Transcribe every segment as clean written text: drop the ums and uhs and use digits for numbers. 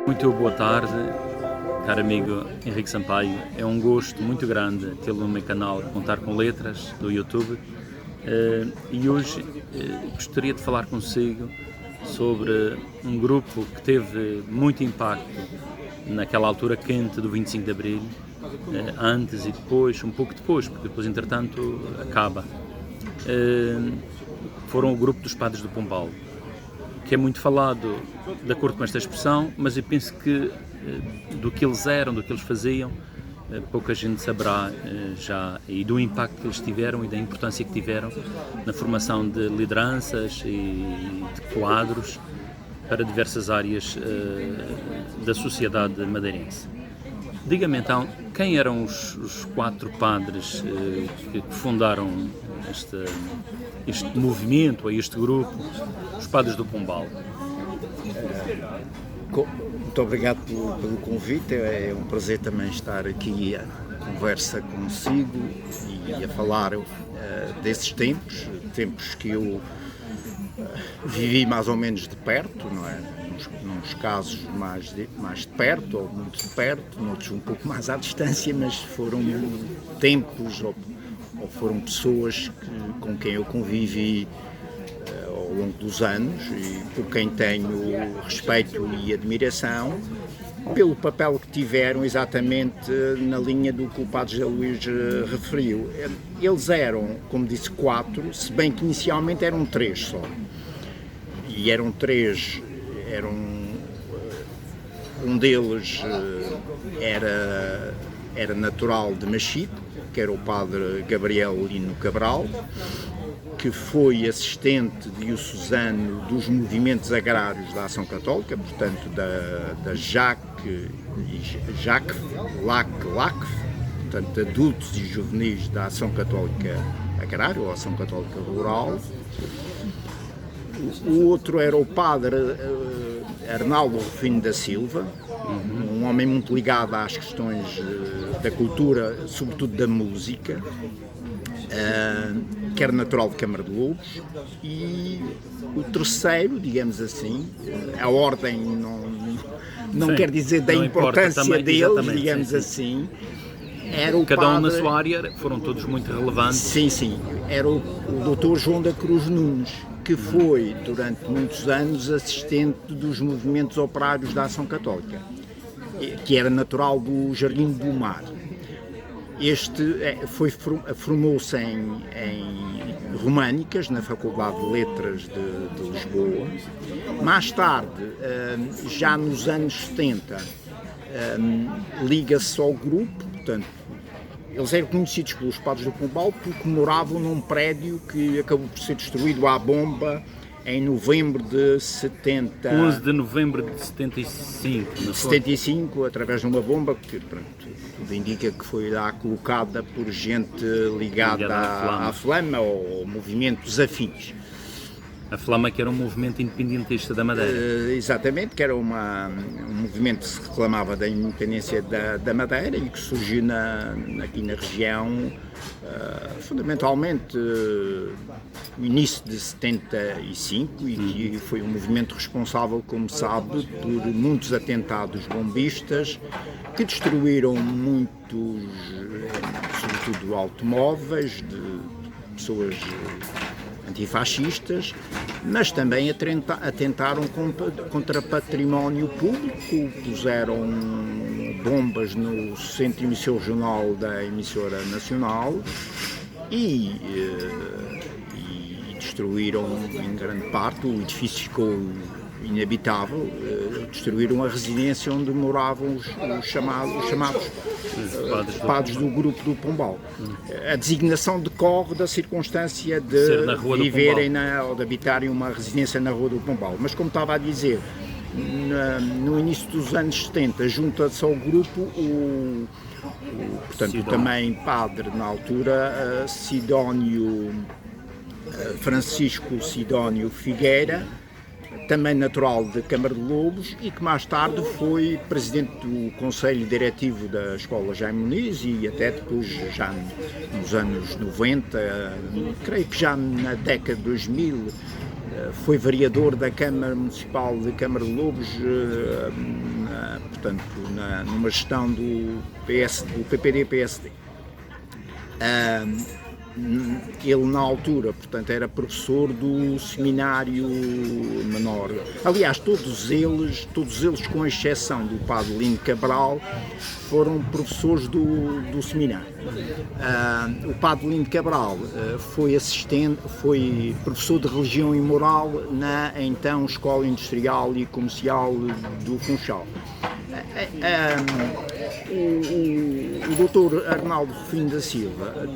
Muito boa tarde, caro amigo Henrique Sampaio. É um gosto muito grande tê-lo no meu canal Contar com Letras do YouTube e hoje gostaria de falar consigo sobre um grupo que teve muito impacto naquela altura quente do 25 de Abril, antes e depois, um pouco depois, porque depois entretanto acaba. Foram o grupo dos Padres do Pombal, que é muito falado de acordo com esta expressão, mas eu penso que do que eles eram, do que eles faziam, pouca gente saberá já, e do impacto que eles tiveram e da importância que tiveram na formação de lideranças e de quadros para diversas áreas da sociedade madeirense. Diga-me então, quem eram os 4 padres que fundaram este movimento, este grupo, os Padres do Pombal? Muito obrigado pelo convite, é um prazer também estar aqui à conversa consigo e a falar desses tempos que eu vivi mais ou menos de perto, não é? Nos casos mais de perto, ou muito de perto, noutros um pouco mais à distância, mas foram tempos ou foram pessoas com quem eu convivi ao longo dos anos e por quem tenho respeito e admiração pelo papel que tiveram exatamente na linha do que o Padre José Luís referiu. Eles eram, como disse, 4, se bem que inicialmente eram 3 só. E eram 3, um deles era natural de Machico, que era o Padre Gabriel Lino Cabral, que foi assistente diocesano dos movimentos agrários da Ação Católica, portanto da JAC, portanto adultos e juvenis da Ação Católica Agrária ou Ação Católica Rural. O outro era o Padre Arnaldo Rufino da Silva, um homem muito ligado às questões da cultura, sobretudo da música, que era natural de Câmara de Lobos. E o terceiro, digamos assim, a ordem não quer dizer da importância também, deles, digamos assim, era o Cada padre, um na sua área, foram todos muito relevantes. Sim, era o Dr. João da Cruz Nunes, que foi durante muitos anos assistente dos movimentos operários da Ação Católica, que era natural do Jardim do Mar. Este formou-se em Românicas, na Faculdade de Letras de Lisboa. Mais tarde, já nos anos 70, liga-se ao grupo, portanto, eles eram conhecidos pelos Padres do Pombal porque moravam num prédio que acabou por ser destruído à bomba em novembro de 70... 11 de novembro de 75. 75, através de uma bomba que, pronto, tudo indica que foi lá colocada por gente ligada à Flama ou movimentos afins. A Flama, que era um movimento independentista da Madeira. Exatamente, que era um movimento que se reclamava da independência da Madeira e que surgiu aqui na região, fundamentalmente no início de 75 e que foi um movimento responsável, como sabe, por muitos atentados bombistas que destruíram muitos, sobretudo automóveis de pessoas antifascistas, mas também atentaram contra património público, puseram bombas no centro de emissão regional da emissora nacional e destruíram em grande parte, o edifício ficou inabitável, destruíram a residência onde moravam os chamados padres do grupo do Pombal. A designação decorre da circunstância de viverem ou de habitarem uma residência na Rua do Pombal. Mas, como estava a dizer, no início dos anos 70, junta-se ao grupo portanto, também padre na altura, Francisco Sidónio Figueira, também natural de Câmara de Lobos e que mais tarde foi presidente do Conselho Diretivo da Escola Jaime Muniz e até depois, já nos anos 90, creio que já na década de 2000, foi vereador da Câmara Municipal de Câmara de Lobos, portanto, numa gestão do PPD-PSD. Ele, na altura, portanto, era professor do seminário menor. Aliás, todos eles, com exceção do padre Lino Cabral, foram professores do seminário. O padre Lino Cabral foi professor de religião e moral na então Escola Industrial e Comercial do Funchal. O Dr. Arnaldo Rufino da Silva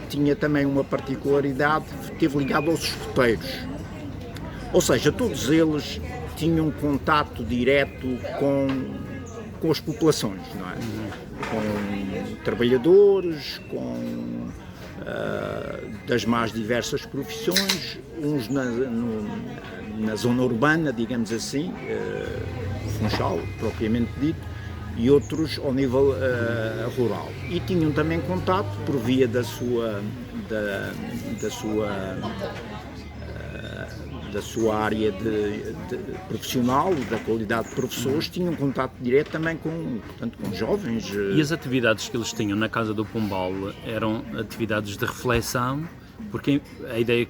tinha também uma particularidade, esteve ligado aos escoteiros, ou seja, todos eles tinham contato direto com as populações, não é? Com trabalhadores, das mais diversas profissões, uns na zona urbana, digamos assim, Funchal, propriamente dito, e outros ao nível rural. E tinham também contato, por via da sua área profissional, da qualidade de professores, tinham contato direto também com jovens. E as atividades que eles tinham na Casa do Pombal eram atividades de reflexão, porque a ideia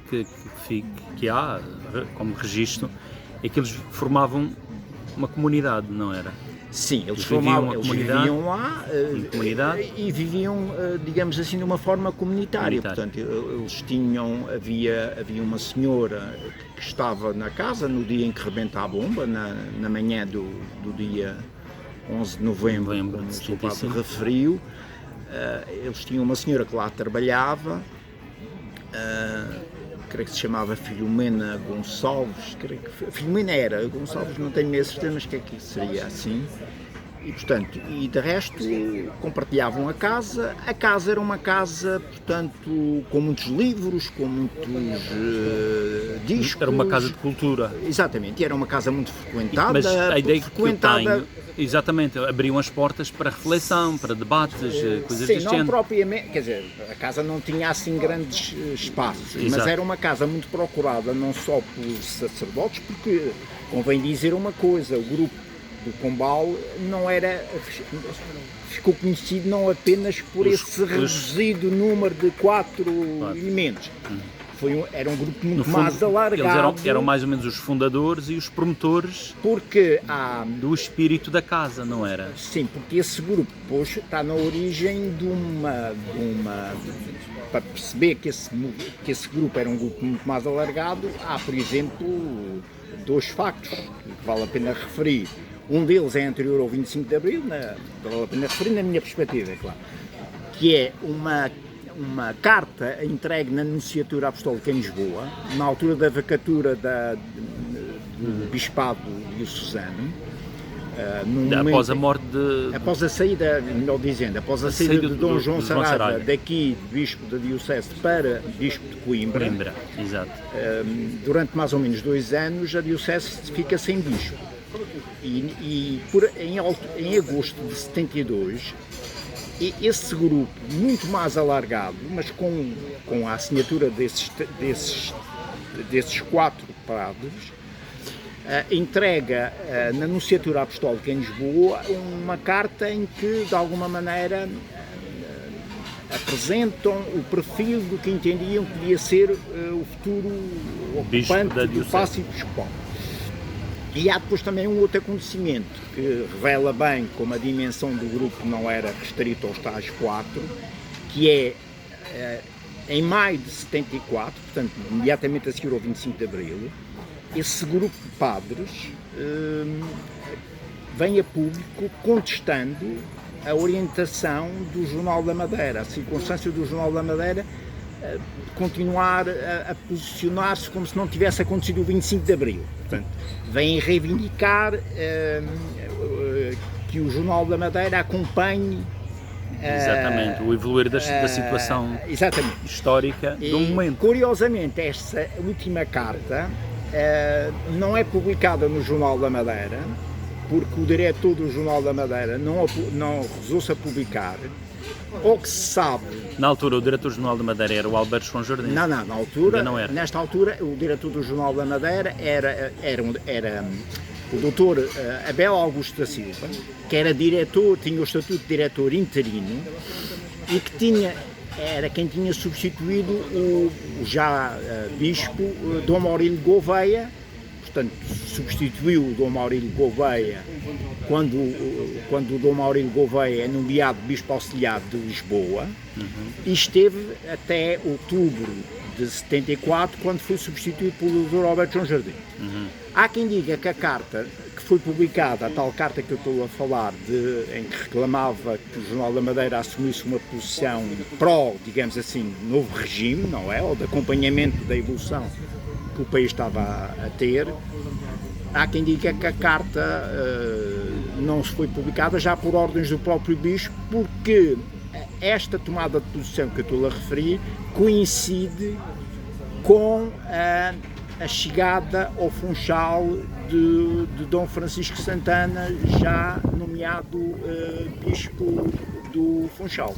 que há como registro é que eles formavam uma comunidade, não era? Sim, eles viviam lá e viviam, digamos assim, de uma forma comunitária. Portanto, eles havia uma senhora que estava na casa no dia em que rebenta a bomba, na manhã do dia 11 de novembro, como o Sr. Padre referiu. Eles tinham uma senhora que lá trabalhava, creio que se chamava Filomena Gonçalves, Filomena era, Gonçalves não tenho mesmo certeza, mas que é que seria assim. E, portanto, de resto, compartilhavam a casa era uma casa, portanto, com muitos livros, com muitos discos. Era uma casa de cultura. Exatamente, era uma casa muito frequentada. Mas a ideia que eu tenho, exatamente, abriam as portas para reflexão, para debates, coisas deste género. Sim, não propriamente, quer dizer, a casa não tinha assim grandes espaços, mas era uma casa muito procurada, não só por sacerdotes, porque convém dizer uma coisa, o grupo do Pombal ficou conhecido não apenas por esse reduzido número de 4 elementos. Era um grupo muito mais alargado. Eles eram mais ou menos os fundadores e os promotores do espírito da casa, não era? Sim, porque esse grupo depois está na origem de uma para perceber que esse grupo era um grupo muito mais alargado, há, por exemplo, 2 factos que vale a pena referir. Um deles é anterior ao 25 de Abril, vale a pena referir na minha perspectiva, é claro, que é uma carta entregue na Nunciatura Apostólica em Lisboa, na altura da vacatura do Bispado diocesano, após a morte após a saída, melhor dizendo, após a saída de Dom João Saraiva, daqui, Bispo da Diocese, para Bispo de Coimbra. Exato. Durante mais ou menos 2 anos, a Diocese fica sem Bispo. Em agosto de 72, esse grupo, muito mais alargado, mas com a assinatura desses 4 padres, entrega na Nunciatura Apostólica em Lisboa uma carta em que, de alguma maneira, apresentam o perfil do que entendiam que devia ser o futuro ocupante do paço episcopal. E há depois também um outro acontecimento que revela bem como a dimensão do grupo não era restrita aos tais 4, que é, em maio de 74, portanto, imediatamente a seguir ao 25 de Abril, esse grupo de padres vem a público contestando a orientação do Jornal da Madeira, a circunstância do Jornal da Madeira continuar a posicionar-se como se não tivesse acontecido o 25 de Abril. Portanto, vêm reivindicar que o Jornal da Madeira acompanhe exatamente, o evoluir da situação histórica do momento. Curiosamente, esta última carta não é publicada no Jornal da Madeira, porque o diretor do Jornal da Madeira não recusou-se a publicar, Ou que se sabe. Na altura, o diretor-jornal da Madeira era o Alberto João Jardim? Não, na altura, não era. Nesta altura, o diretor do Jornal da Madeira era o doutor Abel Augusto da Silva, que era diretor, tinha o estatuto de diretor interino e que era quem tinha substituído o já bispo Dom Maurílio Gouveia. Portanto, substituiu o Dom Maurílio Gouveia quando o Dom Maurílio Gouveia é nomeado bispo auxiliar de Lisboa, e esteve até outubro de 74, quando foi substituído pelo Dr. Alberto João Jardim. Há quem diga que a carta que foi publicada, a tal carta que eu estou a falar, em que reclamava que o Jornal da Madeira assumisse uma posição pró, digamos assim, novo regime, não é? Ou de acompanhamento da evolução que o país estava a ter. Há quem diga que a carta não se foi publicada já por ordens do próprio bispo, porque esta tomada de posição que eu estou a referir coincide com a chegada ao Funchal de Dom Francisco Santana, já nomeado bispo do Funchal.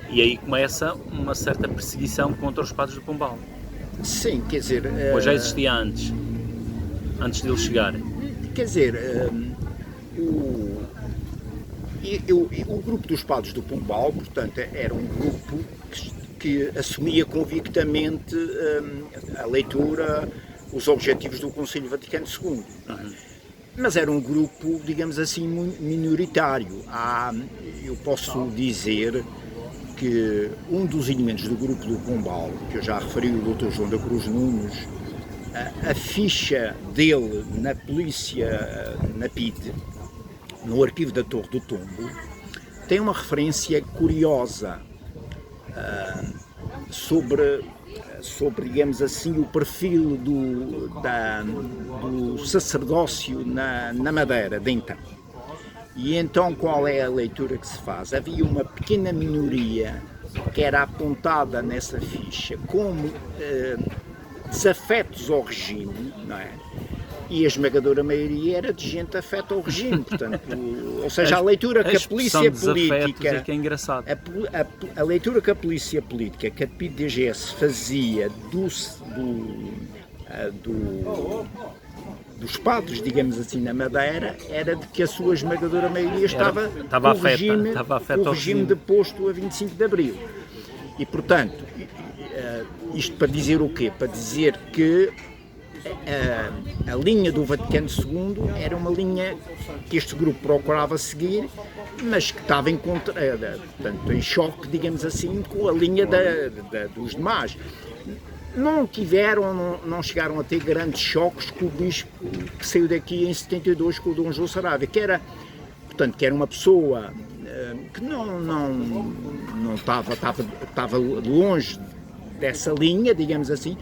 E aí começa uma certa perseguição contra os padres do Pombal. Sim, quer dizer... Ou já existia antes de eles chegarem? Quer dizer, o grupo dos padres do Pombal, portanto, era um grupo que assumia convictamente a leitura, os objetivos do Concílio Vaticano II. Mas era um grupo, digamos assim, minoritário. Eu posso dizer que um dos elementos do grupo do Pombal, que eu já referi, o Dr. João da Cruz Nunes, a ficha dele na polícia, na PIDE, no arquivo da Torre do Tombo, tem uma referência curiosa sobre, digamos assim, o perfil do sacerdócio na Madeira de então. E então qual é a leitura que se faz? Havia uma pequena minoria que era apontada nessa ficha como desafetos ao regime, não é? E a esmagadora maioria era de gente afeta ao regime, portanto, ou seja, a leitura que a polícia política, é que é engraçado. A leitura que a polícia política, que a PIDE-DGS fazia dos padres, digamos assim, na Madeira, era de que a sua esmagadora maioria estava com o regime deposto a 25 de Abril. E, portanto, isto para dizer o quê? Para dizer que a linha do Vaticano II era uma linha que este grupo procurava seguir, mas que estava portanto, em choque, digamos assim, com a linha dos demais. Não chegaram a ter grandes choques com o bispo que saiu daqui em 72, com o Dom João Saraiva, que era uma pessoa que não estava longe dessa linha, digamos assim,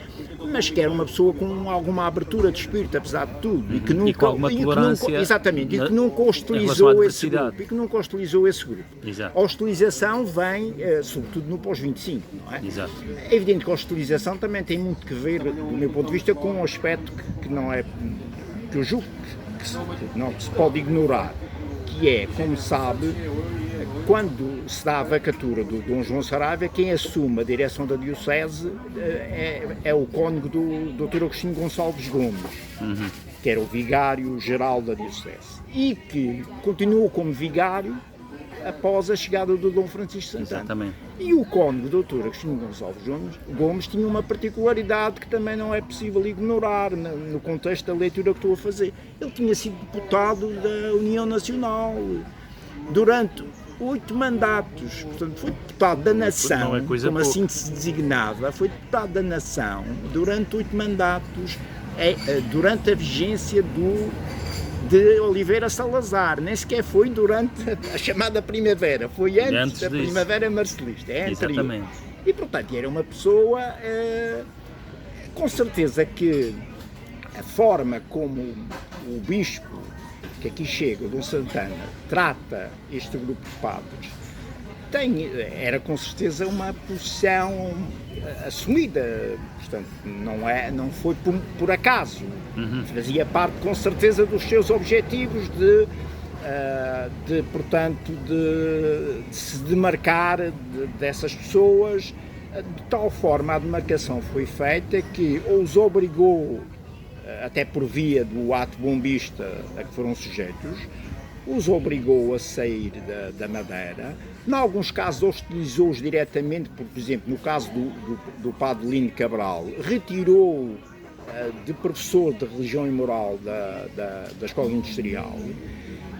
mas que era uma pessoa com alguma abertura de espírito, apesar de tudo, e que nunca, com alguma tolerância, exatamente, e que nunca hostilizou esse grupo. Exato. A hostilização vem, sobretudo no pós-25, não é? Exato. É evidente que a hostilização também tem muito que ver, do meu ponto de vista, com um aspecto que não é, que eu julgo que não se pode ignorar, que é, como sabe, quando se dá a vacatura do Dom João Saraiva, quem assume a direção da Diocese é o cônego do Dr. Agostinho Gonçalves Gomes, que era o vigário-geral da Diocese, e que continuou como vigário após a chegada do Dom Francisco Santana. Exatamente. E o cônego Dr. Agostinho Gonçalves Gomes tinha uma particularidade que também não é possível ignorar no contexto da leitura que estou a fazer. Ele tinha sido deputado da União Nacional durante 8 mandatos, portanto foi deputado da Nação, como assim se designava, foi deputado da Nação durante 8 mandatos, durante a vigência de Oliveira Salazar, nem sequer foi durante a chamada Primavera, foi antes da disso. Primavera Marcelista, Exatamente. E portanto era uma pessoa, com certeza que a forma como o bispo que aqui chega, o Dom Santana, trata este grupo de padres, era com certeza uma posição assumida, portanto, não foi por acaso, fazia parte com certeza dos seus objetivos de portanto, de se demarcar dessas pessoas. De tal forma a demarcação foi feita que os obrigou, até por via do ato bombista a que foram sujeitos, os obrigou a sair da Madeira. Em alguns casos hostilizou-os diretamente, por exemplo, no caso do padre Lino Cabral, retirou de professor de religião e moral da escola industrial.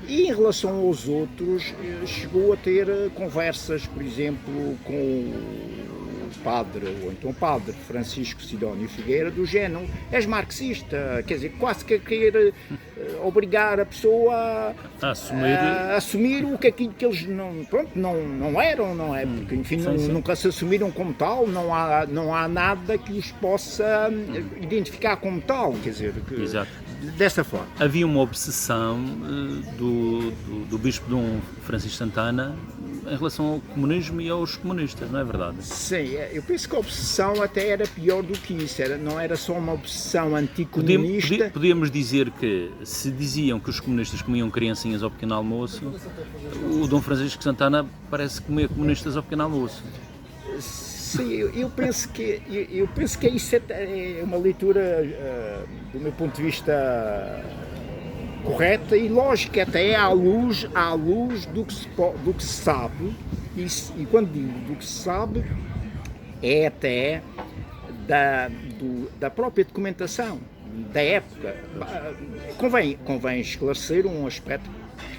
E em relação aos outros, chegou a ter conversas, por exemplo, com o padre, ou então o padre Francisco Sidónio Figueira, do género, és marxista, quer dizer, quase que a querer obrigar a pessoa a assumir o que aquilo que eles não eram, não é? Porque, enfim, nunca se assumiram como tal, não há nada que os possa identificar como tal, quer dizer, dessa forma. Havia uma obsessão do bispo Dom Francisco Santana em relação ao comunismo e aos comunistas, não é verdade? Sim, eu penso que a obsessão até era pior do que isso, não era só uma obsessão anticomunista. Podíamos dizer que, se diziam que os comunistas comiam criancinhas ao pequeno almoço, o Dom Francisco Santana parece comer comunistas ao pequeno almoço. Sim, eu penso que isso é uma leitura, do meu ponto de vista, correta e lógica, até à luz do que se sabe, e quando digo do que se sabe, é até da própria documentação da época. Convém esclarecer um aspecto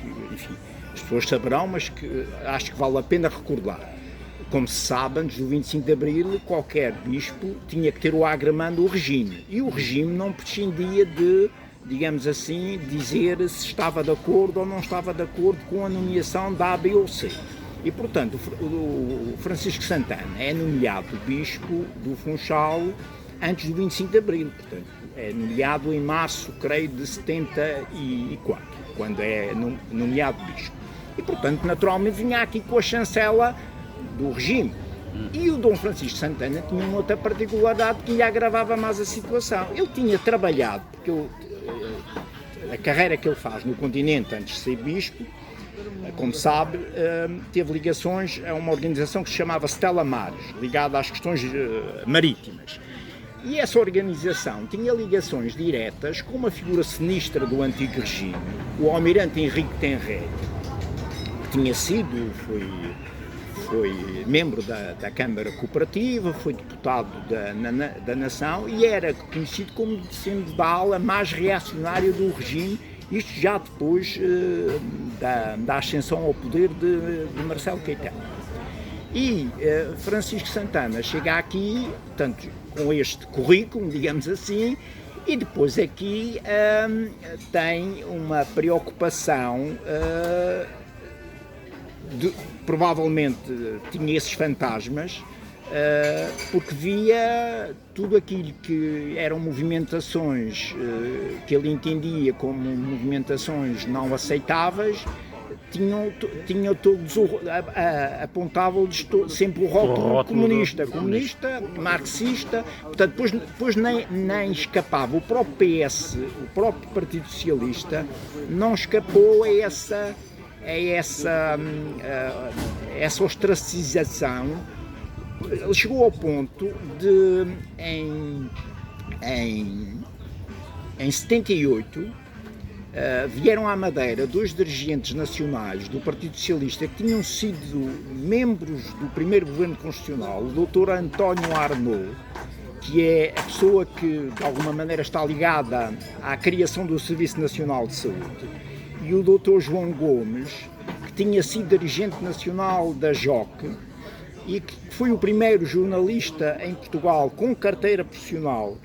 que, enfim, as pessoas saberão, mas que acho que vale a pena recordar. Como se sabe, antes do 25 de Abril, qualquer bispo tinha que ter o agramando do regime. E o regime não prescindia de, digamos assim, dizer se estava de acordo ou não estava de acordo com a nomeação da A, B ou C. E, portanto, o Francisco Santana é nomeado bispo do Funchal antes do 25 de Abril. Portanto, é nomeado em março, creio, de 74, quando é nomeado bispo. E, portanto, naturalmente vinha aqui com a chancela do regime. E o Dom Francisco Santana tinha uma outra particularidade que lhe agravava mais a situação. Ele tinha trabalhado, porque a carreira que ele faz no continente antes de ser bispo, como sabe, teve ligações a uma organização que se chamava Stella Maris, ligada às questões marítimas. E essa organização tinha ligações diretas com uma figura sinistra do antigo regime, o almirante Henrique Tenreiro, que tinha sido, foi membro da Câmara Cooperativa, foi deputado da Nação e era conhecido como sendo da ala mais reacionária do regime, isto já depois da ascensão ao poder de Marcelo Caetano. E Francisco Santana chega aqui, portanto, com este currículo, digamos assim, e depois aqui tem uma preocupação provavelmente tinha esses fantasmas, porque via tudo aquilo que eram movimentações que ele entendia como movimentações não aceitáveis, tinham todos, apontavam-lhes sempre o rótulo comunista, marxista, portanto, depois nem escapava. O próprio PS, o próprio Partido Socialista, não escapou a essa ostracização. Ele chegou ao ponto de, em 78, vieram à Madeira dois dirigentes nacionais do Partido Socialista que tinham sido membros do primeiro governo constitucional, o Dr. António Arnaud, que é a pessoa que de alguma maneira está ligada à criação do Serviço Nacional de Saúde, e o Dr. João Gomes, que tinha sido dirigente nacional da JOC e que foi o primeiro jornalista em Portugal com carteira profissional,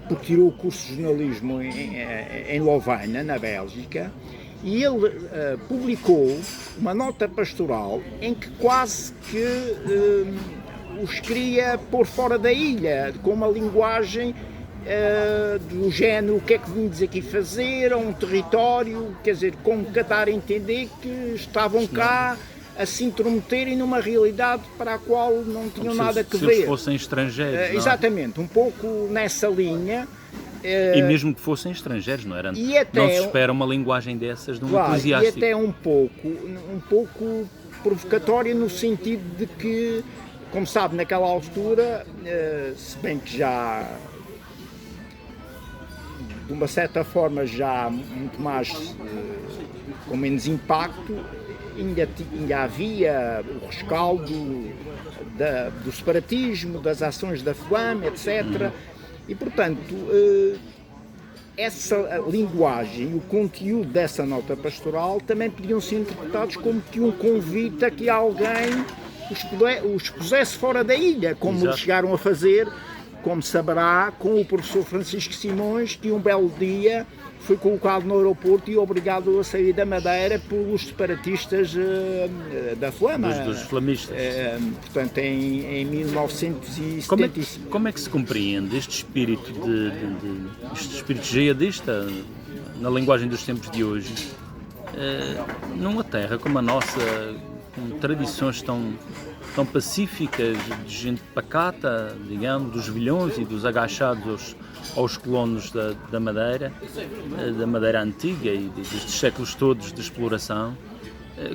porque tirou o curso de jornalismo em Louvain, na Bélgica, e ele publicou uma nota pastoral em que quase que os queria pôr fora da ilha, com uma linguagem do género, o que é que vimos aqui fazer, a um território, quer dizer, como que dar a entender que estavam cá a se intrometerem numa realidade para a qual não tinham nada a ver. Se eles fossem estrangeiros. Exatamente, um pouco nessa linha, E mesmo que fossem estrangeiros, não era? Não se espera uma linguagem dessas de um eclesiástico. E até um pouco provocatória no sentido de que, como sabe, naquela altura, se bem que já, de uma certa forma, já muito mais, com menos impacto, ainda havia o rescaldo do separatismo, das ações da Flama, etc. E, portanto, essa linguagem, o conteúdo dessa nota pastoral também podiam ser interpretados como que um convite a que alguém os pusesse fora da ilha, como chegaram a fazer, como saberá, com o professor Francisco Simões, que um belo dia foi colocado no aeroporto e obrigado a sair da Madeira pelos separatistas da Flama. Dos flamistas. Portanto, em 1975. Como é que se compreende este espírito este espírito jihadista, na linguagem dos tempos de hoje, numa terra como a nossa, com tradições tão pacíficas, de gente pacata, digamos, dos vilhões e dos agachados aos colonos da Madeira antiga e destes séculos todos de exploração?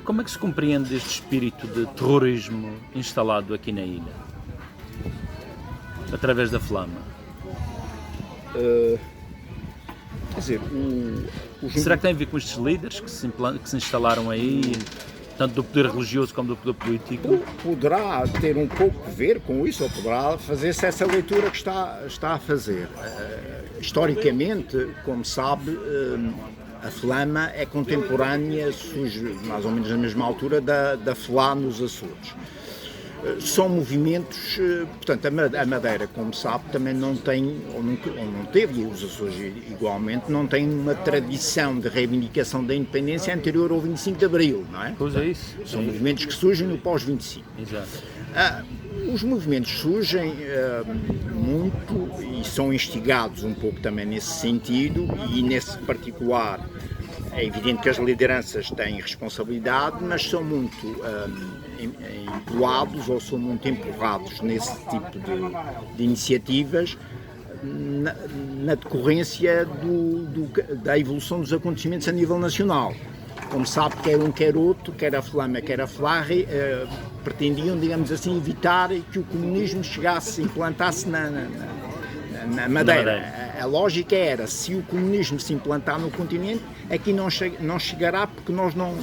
Como é que se compreende este espírito de terrorismo instalado aqui na ilha, através da Flama? Quer dizer, será que tem a ver com estes líderes que se instalaram aí, tanto do poder religioso como do poder político? Poderá ter um pouco a ver com isso, ou poderá fazer-se essa leitura que está a fazer. Historicamente, como sabe, a Flama é contemporânea, surge mais ou menos na mesma altura da Flá nos Açores. São movimentos, portanto, a Madeira, como sabe, também não tem, ou não teve, e os Açores igualmente, não tem uma tradição de reivindicação da independência anterior ao 25 de Abril, não é? Pois é isso. São movimentos que surgem no pós-25. Exato. Os movimentos surgem muito e são instigados um pouco também nesse sentido, e nesse particular é evidente que as lideranças têm responsabilidade, mas são muito empurrados ou são muito empurrados nesse tipo de iniciativas na decorrência da evolução dos acontecimentos a nível nacional. Como sabe, quer um, quer outro, quer a Flama, quer a Flarre, pretendiam, digamos assim, evitar que o comunismo se implantasse na Madeira. A lógica era, se o comunismo se implantar no continente, aqui não chegará porque nós não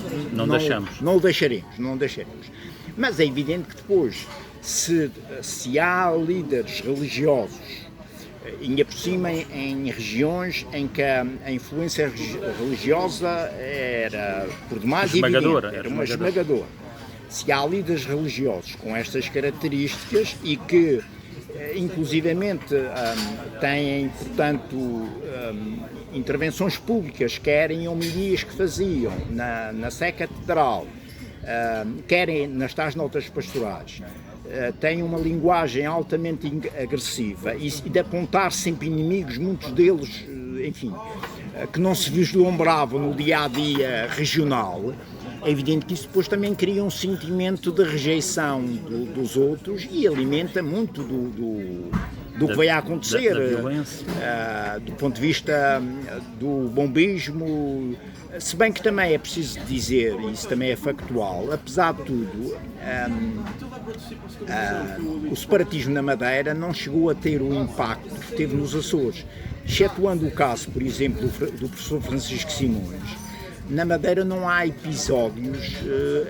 o deixaremos. Mas é evidente que depois, se há líderes religiosos, ainda por cima em regiões em que a influência religiosa era por demais esmagadora, era uma esmagadora. Se há líderes religiosos com estas características e que inclusivamente têm, portanto, intervenções públicas, quer em homilias que faziam na Sé Catedral, querem nas tais notas pastorais, têm uma linguagem altamente agressiva e de apontar sempre inimigos, muitos deles, enfim, que não se vislumbravam no dia-a-dia regional. É evidente que isso depois também cria um sentimento de rejeição dos outros e alimenta muito do que vai a acontecer, do ponto de vista do bombismo, se bem que também é preciso dizer, e isso também é factual, apesar de tudo, o separatismo na Madeira não chegou a ter o impacto que teve nos Açores, excetuando o caso, por exemplo, do professor Francisco Simões. Na Madeira não há episódios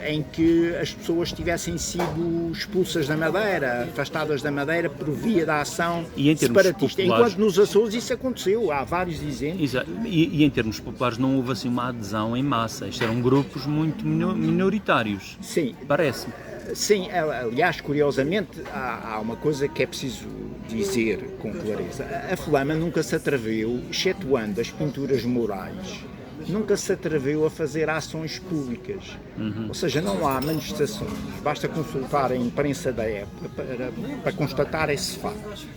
em que as pessoas tivessem sido expulsas da Madeira, afastadas da Madeira por via da ação separatista. Enquanto nos Açores isso aconteceu, há vários exemplos. Exato. E em termos populares não houve assim uma adesão em massa, estes eram grupos muito minoritários. Sim. Parece-me. Sim, aliás, curiosamente, há uma coisa que é preciso dizer com clareza. A Flama nunca se atreveu, excetuando as pinturas murais, nunca se atreveu a fazer ações públicas. Ou seja, não há manifestações, basta consultar a imprensa da época para constatar esse facto.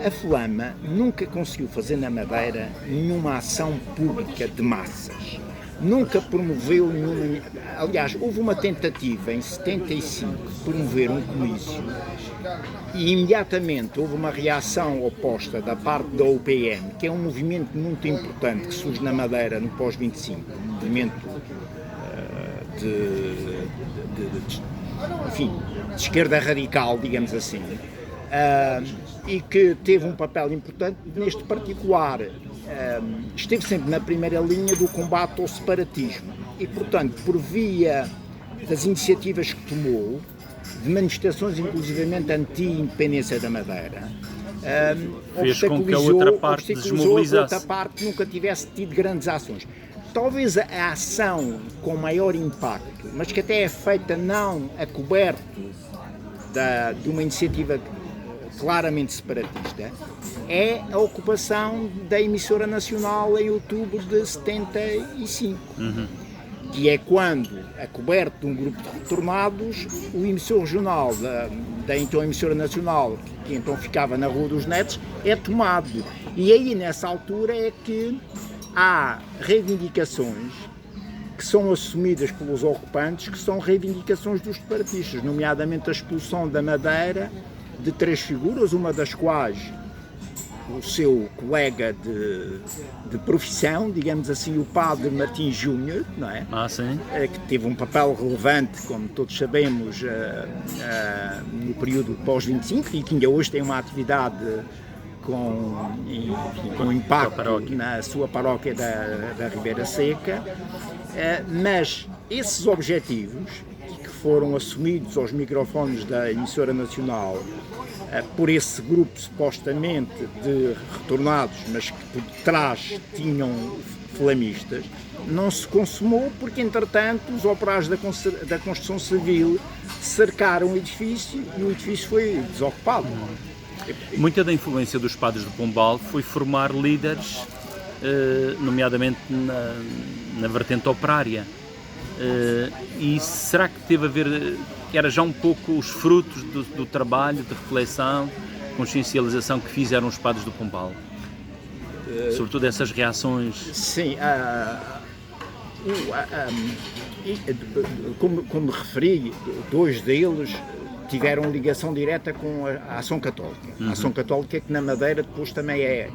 A Flama nunca conseguiu fazer na Madeira nenhuma ação pública de massas. nunca promoveu nenhuma. Aliás, houve uma tentativa em 75 de promover um comício e imediatamente houve uma reação oposta da parte da UPM, que é um movimento muito importante que surge na Madeira no pós-25, um movimento enfim, de esquerda radical, digamos assim, e que teve um papel importante neste particular. Esteve sempre na primeira linha do combate ao separatismo e, portanto, por via das iniciativas que tomou, de manifestações inclusivamente anti-independência da Madeira, fez com que a outra parte desmobilizasse. A outra parte nunca tivesse tido grandes ações. Talvez a ação com maior impacto, mas que até é feita não a coberto de uma iniciativa claramente separatista, é a ocupação da emissora nacional em outubro de 75. Que é quando, a coberto de um grupo de retornados, o emissor regional da então emissora nacional, que então ficava na Rua dos Netos, é tomado. E aí, nessa altura, é que há reivindicações que são assumidas pelos ocupantes, que são reivindicações dos separatistas, nomeadamente a expulsão da Madeira de 3 figuras, uma das quais o seu colega de profissão, digamos assim, o padre Martins Júnior, não é? Sim. Que teve um papel relevante, como todos sabemos, no período pós-25 e que ainda hoje tem uma atividade com impacto na sua paróquia da Ribeira Seca, mas esses objetivos que foram assumidos aos microfones da emissora nacional por esse grupo supostamente de retornados, mas que por trás tinham flamistas, não se consumou porque, entretanto, os operários da construção civil cercaram o edifício e o edifício foi desocupado. Muita da influência dos padres do Pombal foi formar líderes, nomeadamente na vertente operária. E será que teve a ver, que era já um pouco os frutos do trabalho de reflexão, consciencialização que fizeram os padres do Pombal? Sobretudo essas reações. Sim, como referi, 2 deles tiveram ligação direta com a Ação Católica. A Ação Católica que na Madeira depois também é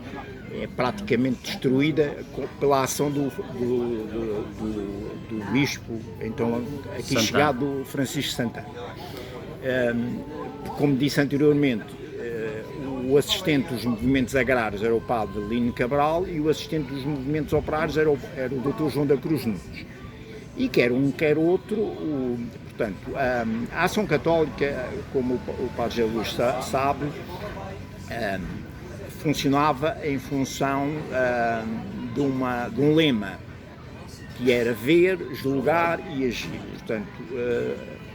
praticamente destruída pela ação do bispo, então aqui Santana. chegado, Francisco Santana. Como disse anteriormente, o assistente dos movimentos agrários era o padre Lino Cabral e o assistente dos movimentos operários era o Dr. João da Cruz Nunes. E quer um, quer outro, portanto, a Ação Católica, como o padre José Luís sabe, funcionava em função de um lema, que era ver, julgar e agir. Portanto,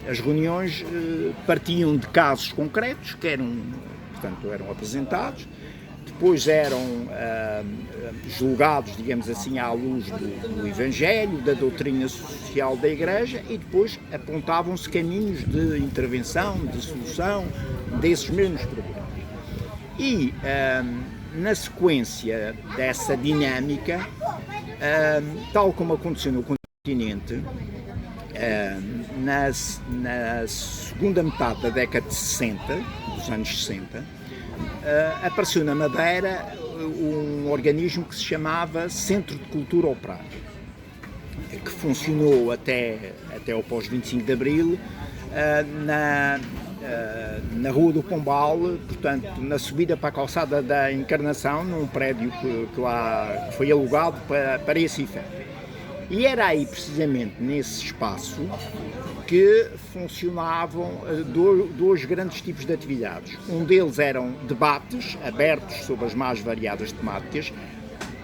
as reuniões partiam de casos concretos que eram apresentados, depois eram julgados, digamos assim, à luz do Evangelho, da doutrina social da Igreja, e depois apontavam-se caminhos de intervenção, de solução desses mesmos problemas. E, na sequência dessa dinâmica, tal como aconteceu no continente, na segunda metade da década de 60, dos anos 60, apareceu na Madeira um organismo que se chamava Centro de Cultura Operária, que funcionou até o pós-25 de Abril, na Rua do Pombal, portanto, na subida para a calçada da Encarnação, num prédio que lá foi alugado para esse efeito. E era aí, precisamente, nesse espaço, que funcionavam dois grandes tipos de atividades. Um deles eram debates abertos sobre as mais variadas temáticas.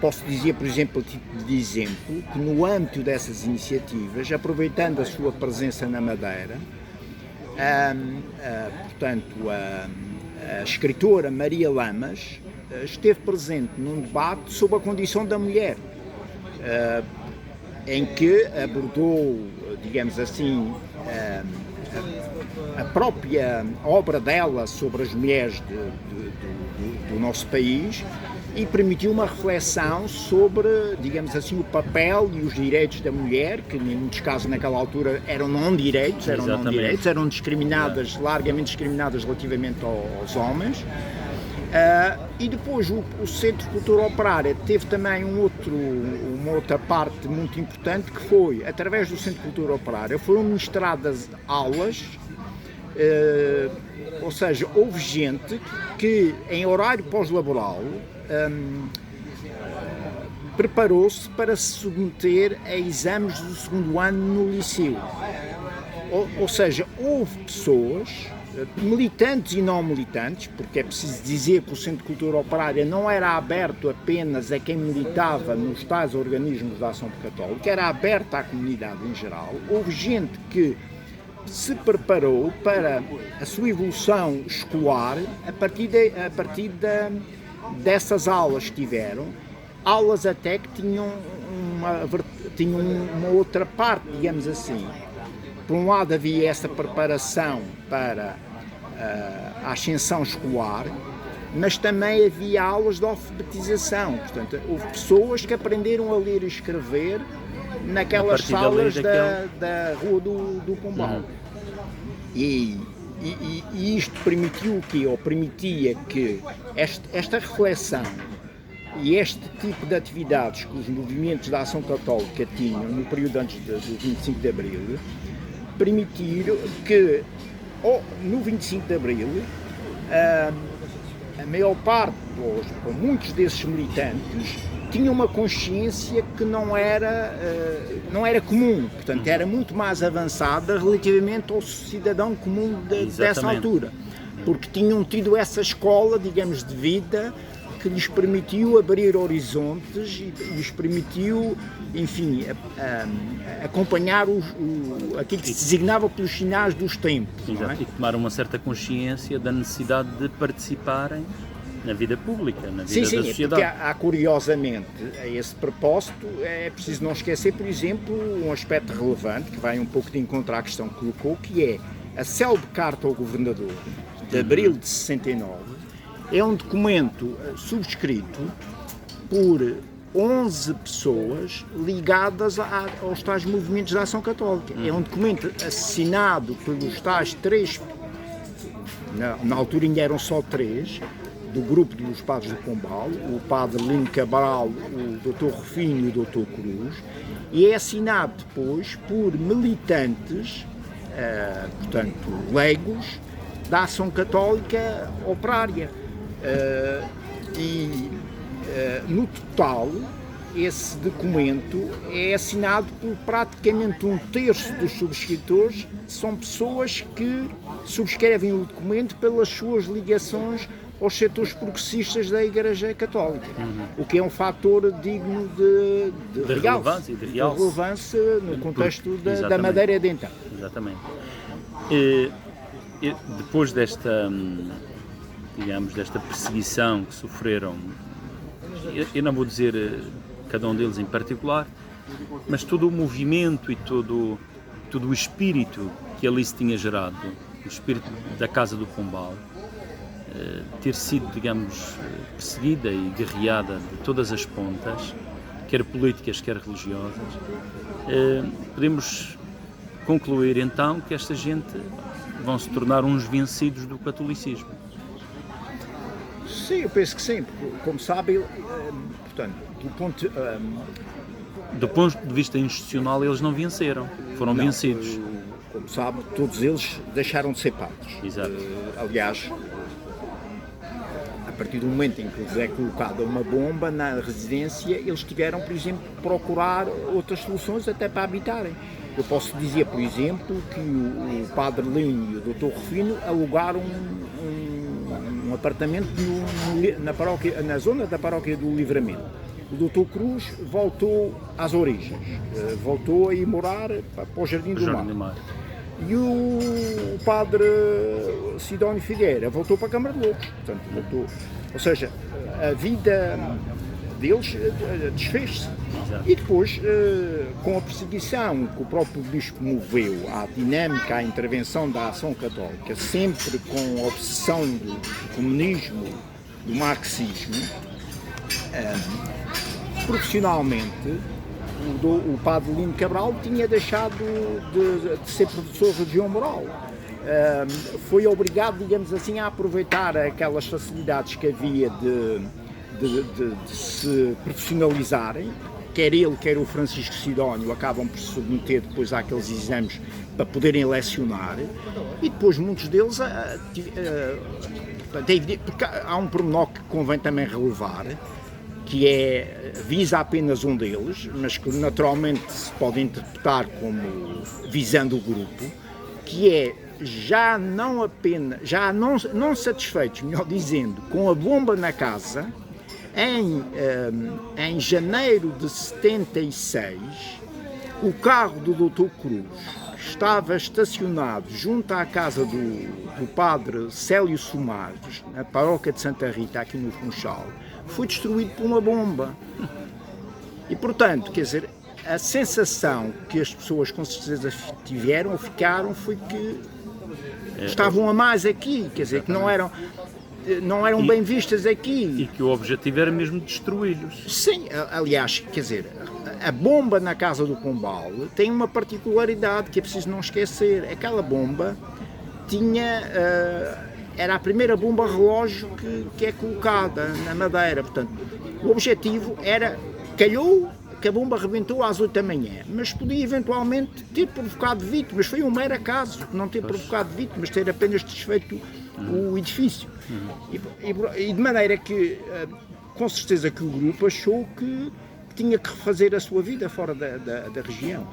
Posso dizer, por exemplo, que no âmbito dessas iniciativas, aproveitando a sua presença na Madeira, portanto, a escritora Maria Lamas esteve presente num debate sobre a condição da mulher, em que abordou, digamos assim, a própria obra dela sobre as mulheres do nosso país e permitiu uma reflexão sobre, digamos assim, o papel e os direitos da mulher, que em muitos casos naquela altura eram não direitos, eram discriminadas, largamente discriminadas relativamente aos homens. E depois o Centro de Cultura Operária teve também uma outra parte muito importante, que foi, através do Centro de Cultura Operária, foram ministradas aulas, ou seja, houve gente que em horário pós-laboral preparou-se para se submeter a exames do segundo ano no liceu. Ou seja, houve pessoas, militantes e não militantes, porque é preciso dizer que o Centro de Cultura Operária não era aberto apenas a quem militava nos tais organismos da Ação Católica, era aberto à comunidade em geral. Houve gente que se preparou para a sua evolução escolar a partir dessas aulas que tiveram, aulas até que tinham uma outra parte, digamos assim. Por um lado havia essa preparação para a ascensão escolar, mas também havia aulas de alfabetização. Portanto, houve pessoas que aprenderam a ler e escrever naquelas salas da Rua do Pombal. E isto permitiu o quê? Ou permitia que esta reflexão e este tipo de atividades que os movimentos da Ação Católica tinham no período antes do 25 de Abril, permitiram que no 25 de Abril a maior parte, ou muitos desses militantes, tinham uma consciência que não era comum, portanto era muito mais avançada relativamente ao cidadão comum dessa altura, porque tinham tido essa escola, digamos, de vida, que lhes permitiu abrir horizontes e lhes permitiu, enfim, acompanhar aquilo que se designava pelos sinais dos tempos. Exato, não é? E tomar uma certa consciência da necessidade de participarem na vida pública, na vida da sociedade. Porque há, curiosamente, a esse propósito, é preciso não esquecer, por exemplo, um aspecto relevante, que vai um pouco de encontro à questão que colocou, que é a célebre Carta ao Governador, de abril de 69, é um documento subscrito por 11 pessoas ligadas aos tais movimentos da Ação Católica. É um documento assinado pelos tais 3, na altura ainda eram só 3, do grupo dos Padres do Pombal, o Padre Lino Cabral, o Dr. Rufino e o Dr. Cruz, e é assinado depois por militantes, portanto, leigos, da Ação Católica Operária. No total, esse documento é assinado por praticamente 1/3 dos subscritores, são pessoas que subscrevem o documento pelas suas ligações aos setores progressistas da Igreja Católica, o que é um fator digno de relevância no contexto da Madeira de então. Exatamente. Depois desta perseguição que sofreram, eu não vou dizer cada um deles em particular, mas todo o movimento e todo o espírito que ali se tinha gerado, o espírito da Casa do Pombal, ter sido, digamos, perseguida e guerreada de todas as pontas, quer políticas, quer religiosas, podemos concluir então que esta gente vão se tornar uns vencidos do catolicismo. Sim, eu penso que sim, porque, como sabem, portanto, do ponto de vista institucional, eles não venceram, foram vencidos. Como sabe, todos eles deixaram de ser padres. Exato. Aliás, a partir do momento em que lhes é colocada uma bomba na residência, eles tiveram, por exemplo, procurar outras soluções até para habitarem. Eu posso dizer, por exemplo, que o Padre Lino e o Dr. Rufino alugaram um apartamento na zona da Paróquia do Livramento. O Dr. Cruz voltou às origens, voltou a ir morar para o Jardim do Mar. E o Padre Sidónio Figueira voltou para a Câmara de Louros. Portanto, ou seja, a vida deles desfez-se. E depois, com a perseguição que o próprio Bispo moveu à dinâmica, à intervenção da Ação Católica, sempre com a obsessão do comunismo, do marxismo, Profissionalmente, o padre Lino Cabral tinha deixado de ser professor de religião moral. Foi obrigado, digamos assim, a aproveitar aquelas facilidades que havia de se profissionalizarem, quer ele, quer o Francisco Sidónio acabam por se submeter depois àqueles exames para poderem lecionar, e depois muitos deles, porque há um pormenor que convém também relevar, que visa apenas um deles, mas que naturalmente se pode interpretar como visando o grupo, que é já não satisfeitos, melhor dizendo, com a bomba na casa, em janeiro de 76, o carro do Dr. Cruz estava estacionado junto à casa do padre Célio Somares, na paróquia de Santa Rita, aqui no Funchal, foi destruído por uma bomba. E, portanto, quer dizer, a sensação que as pessoas com certeza tiveram ou ficaram foi que estavam a mais aqui, quer dizer, que não eram bem vistas aqui. E que o objetivo era mesmo destruí-los. Sim, aliás, quer dizer, a bomba na Casa do Pombal tem uma particularidade que é preciso não esquecer. Aquela bomba era a primeira bomba relógio que é colocada na Madeira. Portanto, o objetivo calhou que a bomba arrebentou às 8 da manhã, mas podia eventualmente ter provocado vítimas. Foi um mero acaso não ter provocado vítimas, ter apenas desfeito o edifício. E de maneira que, com certeza que o grupo achou que tinha que refazer a sua vida fora da região.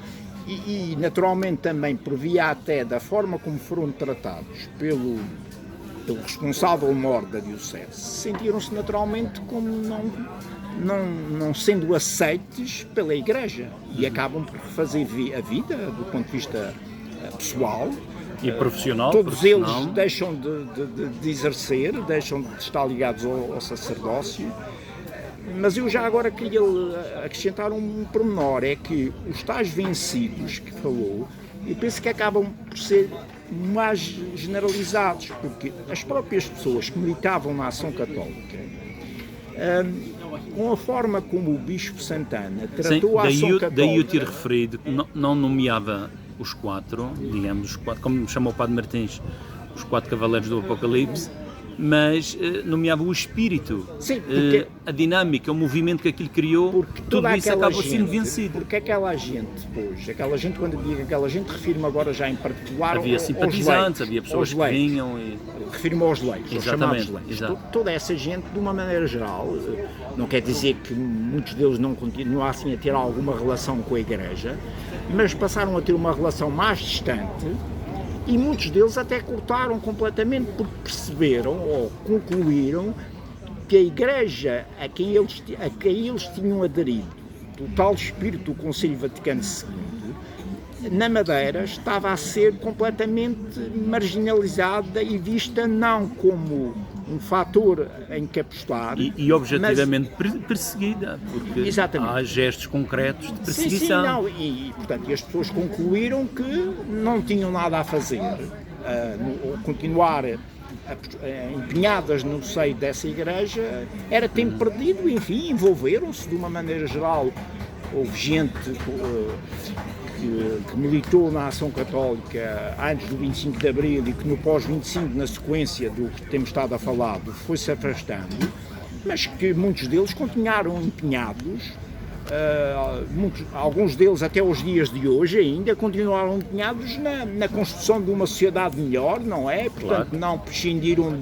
E naturalmente também por via até da forma como foram tratados pelo responsável maior da Diocese, sentiram-se naturalmente como não sendo aceites pela Igreja e acabam por refazer a vida do ponto de vista pessoal e profissional. Todos eles deixam de exercer, deixam de estar ligados ao sacerdócio. Mas eu já agora queria acrescentar um pormenor, é que os tais vencidos que falou, eu penso que acabam por ser mais generalizados, porque as próprias pessoas que militavam na Ação Católica, com a forma como o Bispo Santana tratou a Ação Católica... Daí eu ter referido, não nomeava os quatro, digamos, como me chamou o Padre Martins, os 4 cavaleiros do Apocalipse, mas nomeava o espírito, sim, porque, a dinâmica, o movimento que aquilo criou, tudo isso acaba sendo vencido. Porque aquela gente, quando digo aquela gente, refiro-me agora já em particular havia simpatizantes, havia pessoas que vinham e... Refiro-me aos leigos, aos chamados leigos. Toda essa gente, de uma maneira geral, não quer dizer que muitos deles não continuassem a ter alguma relação com a Igreja, mas passaram a ter uma relação mais distante. E muitos deles até cortaram completamente porque perceberam ou concluíram que a Igreja a quem eles tinham aderido, do tal espírito do Concílio Vaticano II, na Madeira estava a ser completamente marginalizada e vista não como um fator em que apostar. E objetivamente perseguida, porque exatamente. Há gestos concretos de perseguição. E portanto, as pessoas concluíram que não tinham nada a fazer, ou continuar empenhadas no seio dessa Igreja, era tempo perdido, enfim, envolveram-se de uma maneira geral. Houve gente que militou na Ação Católica antes do 25 de Abril e que no pós-25, na sequência do que temos estado a falar, foi-se afastando, mas que muitos deles continuaram empenhados, alguns deles até os dias de hoje ainda continuaram empenhados na construção de uma sociedade melhor, não é? Portanto, claro. Não prescindiram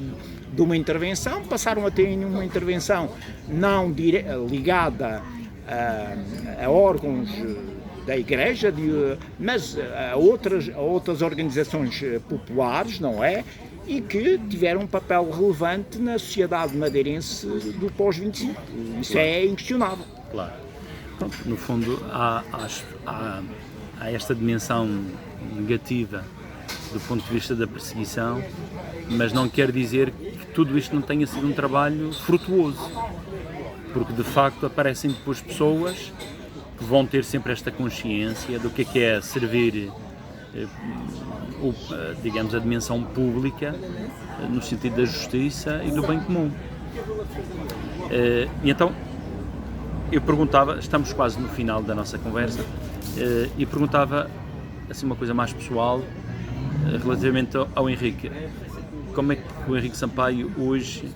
de uma intervenção, passaram a ter uma intervenção não ligada a órgãos da Igreja, mas a outras organizações populares, não é? E que tiveram um papel relevante na sociedade madeirense do pós-25. Isso é inquestionável. Claro. No fundo, há esta dimensão negativa do ponto de vista da perseguição, mas não quer dizer que tudo isto não tenha sido um trabalho frutuoso, porque de facto aparecem depois pessoas que vão ter sempre esta consciência do que é servir, digamos, a dimensão pública, no sentido da justiça e do bem comum. E então, eu perguntava, estamos quase no final da nossa conversa, e perguntava assim uma coisa mais pessoal relativamente ao Henrique. Como é que o Henrique Sampaio hoje,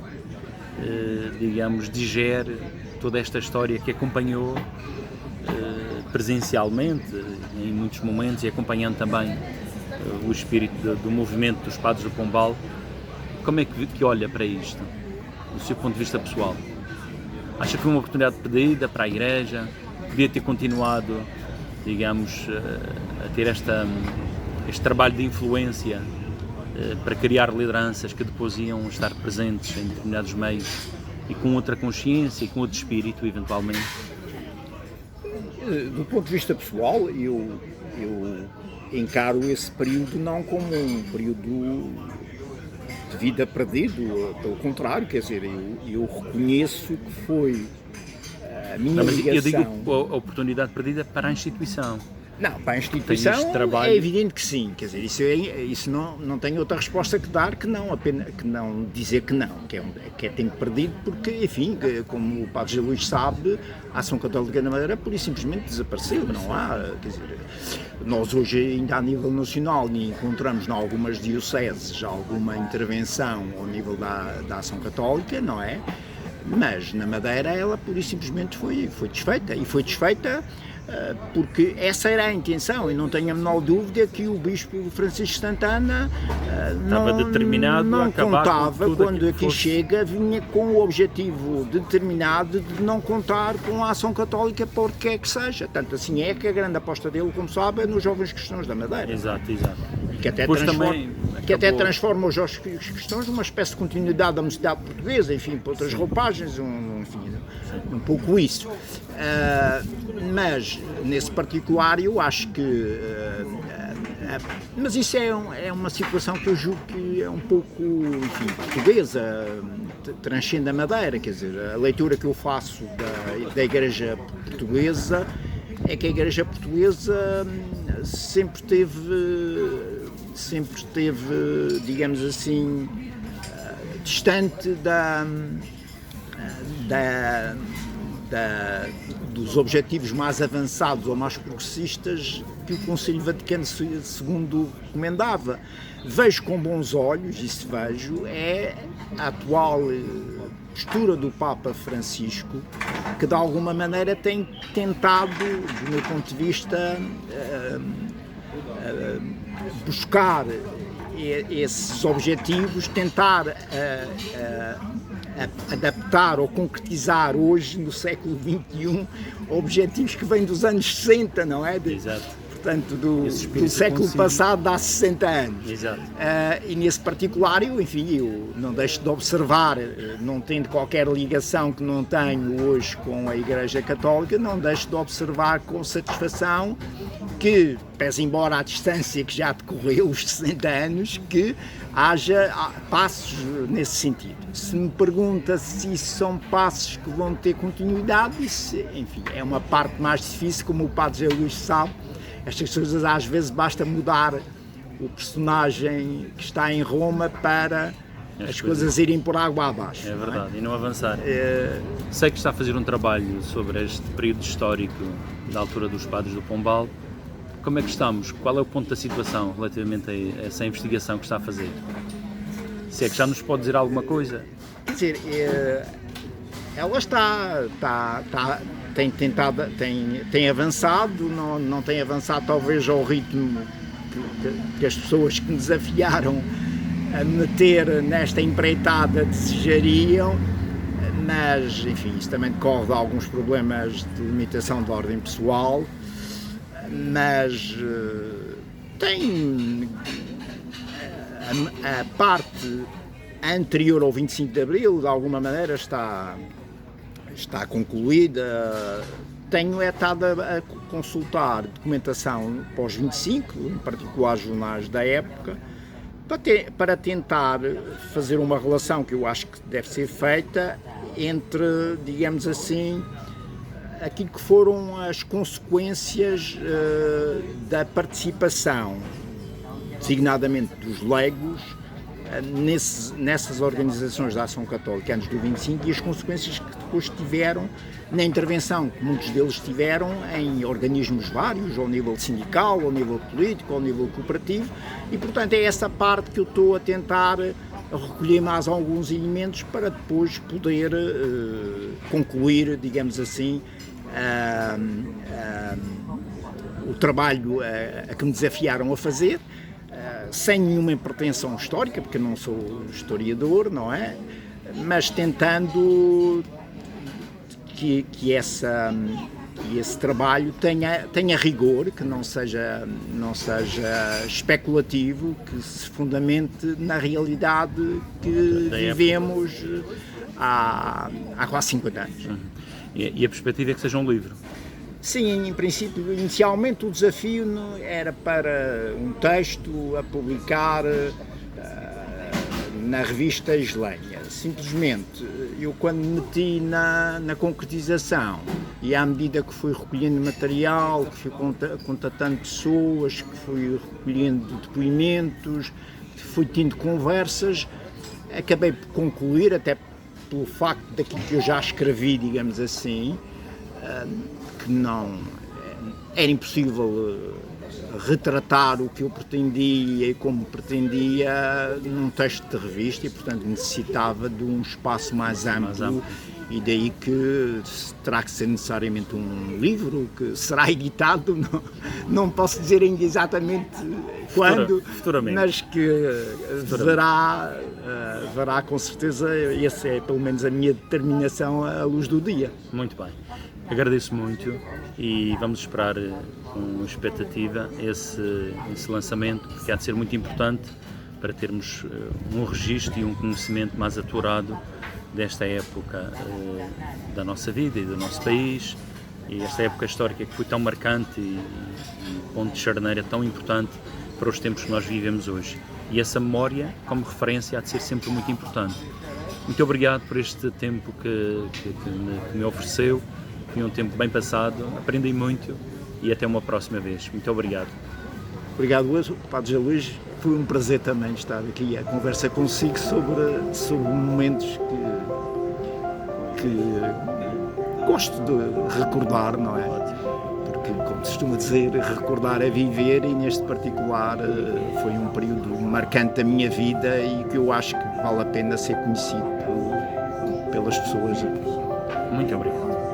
digamos, digere toda esta história que acompanhou presencialmente, em muitos momentos, e acompanhando também o espírito do movimento dos Padres do Pombal? Como é que olha para isto, do seu ponto de vista pessoal? Acha que foi uma oportunidade perdida para a Igreja? Podia ter continuado, digamos, a ter este trabalho de influência para criar lideranças que depois iam estar presentes em determinados meios e com outra consciência e com outro espírito, eventualmente? Do ponto de vista pessoal, eu encaro esse período não como um período de vida perdido, pelo contrário, quer dizer, eu reconheço que foi a minha ligação... Eu digo a oportunidade perdida para a instituição. Não, para a instituição é evidente que sim, quer dizer, isso não tem outra resposta que dar que não dizer que não, que é tempo perdido, porque, enfim, como o Padre José Luís sabe, a Ação Católica na Madeira pura e simplesmente desapareceu, não há, quer dizer, nós hoje ainda a nível nacional encontramos em algumas dioceses alguma intervenção ao nível da Ação Católica, não é? Mas na Madeira ela pura e simplesmente foi desfeita, e foi desfeita porque essa era a intenção, e não tenho a menor dúvida que o Bispo Francisco Santana não contava, quando aqui chega, vinha com o objetivo determinado de não contar com a Ação Católica por que é que seja. Tanto assim é que a grande aposta dele, como sabe, é nos jovens cristãos da Madeira. Exato. E que até transforma os jovens cristãos numa espécie de continuidade da mocidade portuguesa, enfim, por outras roupagens, um pouco isso. Mas, nesse particular, eu acho que... mas isso é uma situação que eu julgo que é um pouco, enfim, portuguesa, transcende a Madeira, quer dizer, a leitura que eu faço da Igreja Portuguesa é que a Igreja Portuguesa sempre teve, digamos assim, distante dos objetivos mais avançados ou mais progressistas que o Concílio Vaticano II recomendava. Vejo com bons olhos, isso vejo, é a atual postura do Papa Francisco, que de alguma maneira tem tentado, do meu ponto de vista, buscar esses objetivos, tentar adaptar ou concretizar hoje, no século XXI, objetivos que vêm dos anos 60, não é? Exato. Portanto, do século passado, de há 60 anos. Exato. E nesse particular, eu não deixo de observar, não tendo qualquer ligação que não tenho hoje com a Igreja Católica, não deixo de observar com satisfação que, pese embora a distância que já decorreu, os 60 anos, que haja passos nesse sentido. Se me pergunta se isso são passos que vão ter continuidade, isso, enfim, é uma parte mais difícil, como o Padre José Luís sabe. Estas coisas às vezes basta mudar o personagem que está em Roma para as coisas irem por água abaixo. É verdade, e não avançar. Sei que está a fazer um trabalho sobre este período histórico da altura dos Padres do Pombal. Como é que estamos? Qual é o ponto da situação relativamente a essa investigação que está a fazer? Se é que já nos pode dizer alguma coisa? Quer dizer, ela tem avançado, não tem avançado talvez ao ritmo que as pessoas que me desafiaram a meter nesta empreitada desejariam, mas enfim, isso também decorre de alguns problemas de limitação de ordem pessoal, mas tem a parte anterior ao 25 de Abril, de alguma maneira está concluída. Tenho estado a consultar documentação pós-25, em particular jornais da época, para tentar fazer uma relação que eu acho que deve ser feita entre, digamos assim, aquilo que foram as consequências da participação, designadamente dos leigos, nessas organizações da Ação Católica antes do 25 e as consequências que depois tiveram na intervenção que muitos deles tiveram em organismos vários, ao nível sindical, ao nível político, ao nível cooperativo, e portanto é essa parte que eu estou a tentar recolher mais alguns elementos para depois poder concluir, digamos assim, o trabalho a que me desafiaram a fazer, sem nenhuma pretensão histórica, porque eu não sou historiador, não é? Mas tentando que esse trabalho tenha rigor, que não seja especulativo, que se fundamente na realidade que vivemos há quase 50 anos. E a perspectiva é que seja um livro? Sim, em princípio, inicialmente o desafio era para um texto a publicar na revista Islenha. Simplesmente, eu quando me meti na concretização e à medida que fui recolhendo material, que fui contatando pessoas, que fui recolhendo depoimentos, que fui tendo conversas, acabei por concluir, até pelo facto daquilo que eu já escrevi, digamos assim, que não era impossível retratar o que eu pretendia e como pretendia num texto de revista e, portanto, necessitava de um espaço mais amplo e daí que terá que ser necessariamente um livro que será editado, não posso dizer ainda exatamente quando, mas que verá com certeza, essa é pelo menos a minha determinação à luz do dia. Muito bem. Agradeço muito e vamos esperar com expectativa esse lançamento, que há de ser muito importante para termos um registro e um conhecimento mais aturado desta época da nossa vida e do nosso país, e esta época histórica que foi tão marcante e ponto de charneira tão importante para os tempos que nós vivemos hoje. E essa memória, como referência, há de ser sempre muito importante. Muito obrigado por este tempo que me ofereceu. Foi um tempo bem passado, aprendi muito e até uma próxima vez. Muito obrigado. Obrigado, Padre José Luís. Foi um prazer também estar aqui a conversa consigo sobre momentos que gosto de recordar, não é? Porque, como se costuma dizer, recordar é viver, e neste particular foi um período marcante da minha vida e que eu acho que vale a pena ser conhecido pelas pessoas. Muito obrigado.